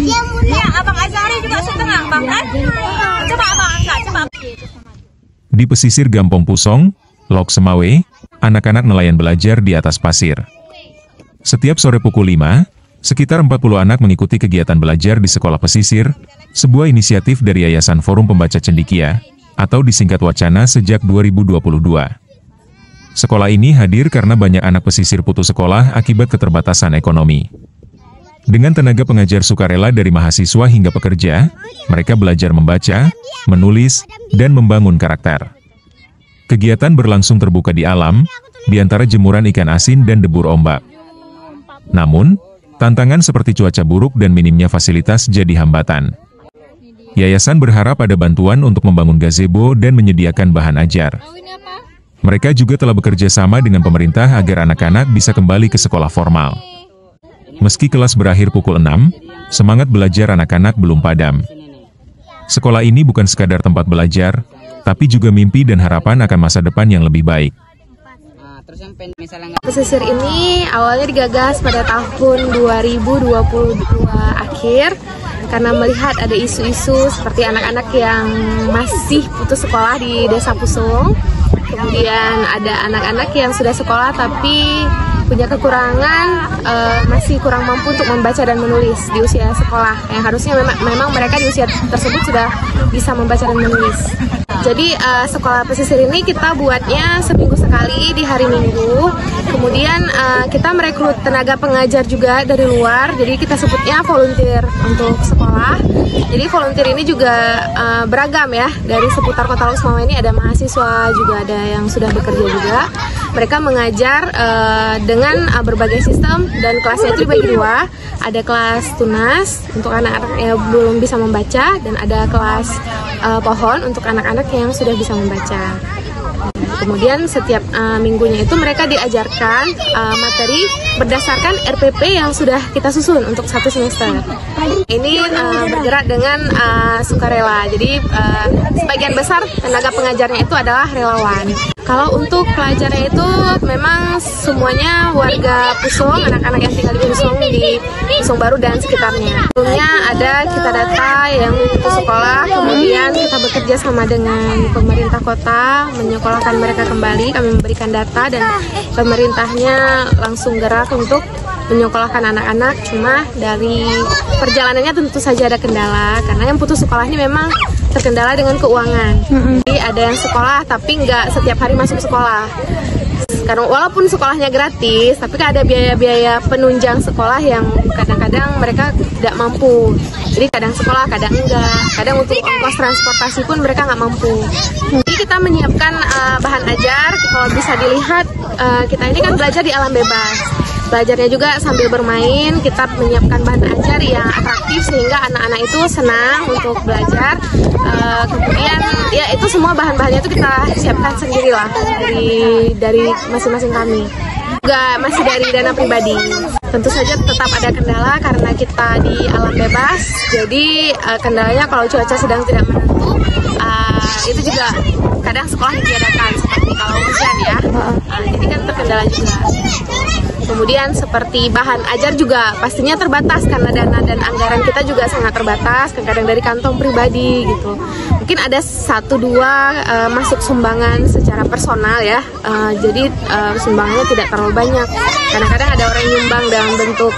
Yang Abang Azhari juga setengah, Bang kan? Coba Abang angkat, coba. Di pesisir Gampong Pusong, Lok Semawe, anak-anak nelayan belajar di atas pasir. Setiap sore pukul 5, sekitar 40 anak mengikuti kegiatan belajar di sekolah pesisir, sebuah inisiatif dari Yayasan Forum Pembaca Cendekia, atau disingkat Wacana sejak 2022. Sekolah ini hadir karena banyak anak pesisir putus sekolah akibat keterbatasan ekonomi. Dengan tenaga pengajar sukarela dari mahasiswa hingga pekerja, mereka belajar membaca, menulis, dan membangun karakter. Kegiatan berlangsung terbuka di alam, di antara jemuran ikan asin dan debur ombak. Namun, tantangan seperti cuaca buruk dan minimnya fasilitas jadi hambatan. Yayasan berharap ada bantuan untuk membangun gazebo dan menyediakan bahan ajar. Mereka juga telah bekerja sama dengan pemerintah agar anak-anak bisa kembali ke sekolah formal. Meski kelas berakhir pukul 6, semangat belajar anak-anak belum padam. Sekolah ini bukan sekadar tempat belajar, tapi juga mimpi dan harapan akan masa depan yang lebih baik. Pesisir ini awalnya digagas pada tahun 2022 akhir karena melihat ada isu-isu seperti anak-anak yang masih putus sekolah di Desa Pusong. Kemudian ada anak-anak yang sudah sekolah tapi punya kekurangan, masih kurang mampu untuk membaca dan menulis di usia sekolah. Yang harusnya memang mereka di usia tersebut sudah bisa membaca dan menulis. Jadi sekolah pesisir ini kita buatnya seminggu sekali di hari Minggu. Kemudian kita merekrut tenaga pengajar juga dari luar. Jadi kita sebutnya volunteer untuk sekolah. Jadi volunteer ini juga beragam ya. Dari seputar Kota Lok Semawe ini ada mahasiswa juga, ada yang sudah bekerja juga. Mereka mengajar dengan berbagai sistem dan kelasnya itu dibagi dua. Ada kelas tunas untuk anak-anak yang belum bisa membaca dan ada kelas pohon untuk anak-anak yang sudah bisa membaca. Kemudian setiap minggunya itu mereka diajarkan materi berdasarkan RPP yang sudah kita susun untuk 1 semester. Ini bergerak dengan sukarela, jadi sebagian besar tenaga pengajarnya itu adalah relawan. Kalau untuk pelajarnya itu memang semuanya warga Pusong, anak-anak yang tinggal di Pusong Baru dan sekitarnya. Sebelumnya ada kita data yang putus sekolah, kemudian kita bekerja sama dengan pemerintah kota menyekolahkan mereka kembali. Kami memberikan data dan pemerintahnya langsung gerak untuk menyekolahkan anak-anak. Cuma dari perjalanannya tentu saja ada kendala karena yang putus sekolah ini memang terkendala dengan keuangan. Jadi ada yang sekolah tapi nggak setiap hari masuk sekolah. Karena walaupun sekolahnya gratis, tapi kan ada biaya-biaya penunjang sekolah yang kadang-kadang mereka tidak mampu. Jadi kadang sekolah, kadang enggak. Kadang untuk ongkos transportasi pun mereka nggak mampu. Jadi kita menyiapkan bahan ajar. Kalau bisa dilihat, kita ini kan belajar di alam bebas. Belajarnya juga sambil bermain, kita menyiapkan bahan ajar yang atraktif sehingga anak-anak itu senang untuk belajar. Kemudian ya itu semua bahan-bahannya itu kita siapkan sendirilah dari masing-masing kami. Juga masih dari dana pribadi. Tentu saja tetap ada kendala karena kita di alam bebas. Jadi kendalanya kalau cuaca sedang tidak menentu, itu juga kadang sekolah ditiadakan seperti kalau hujan ya. Jadi kan terkendala juga. Kemudian seperti bahan ajar juga pastinya terbatas karena dana dan anggaran kita juga sangat terbatas, kadang dari kantong pribadi gitu. Mungkin ada 1-2 masuk sumbangan secara personal ya, jadi sumbangannya tidak terlalu banyak. Kadang-kadang ada orang yang nyumbang dalam bentuk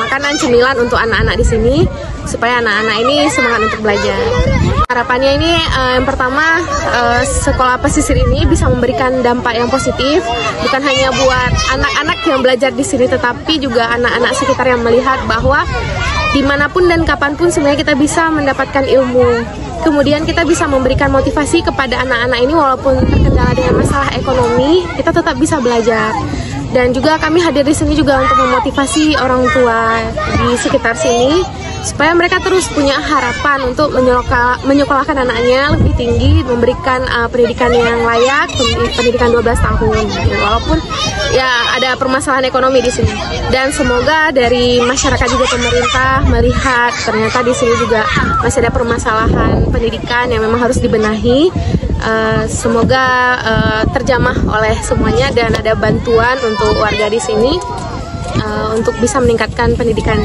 makanan cemilan untuk anak-anak di sini supaya anak-anak ini semangat untuk belajar. Harapannya ini yang pertama sekolah pesisir ini bisa memberikan dampak yang positif, bukan hanya buat anak-anak yang belajar di sini, tetapi juga anak-anak sekitar yang melihat bahwa dimanapun dan kapanpun sebenarnya kita bisa mendapatkan ilmu. Kemudian kita bisa memberikan motivasi kepada anak-anak ini walaupun terkendala dengan masalah ekonomi, kita tetap bisa belajar. Dan juga kami hadir di sini juga untuk memotivasi orang tua di sekitar sini supaya mereka terus punya harapan untuk menyekolahkan anaknya lebih tinggi, memberikan pendidikan yang layak, pendidikan 12 tahun. Walaupun ya ada permasalahan ekonomi di sini. Dan semoga dari masyarakat juga pemerintah melihat ternyata di sini juga masih ada permasalahan pendidikan yang memang harus dibenahi. Semoga terjamah oleh semuanya dan ada bantuan untuk warga di sini untuk bisa meningkatkan pendidikan.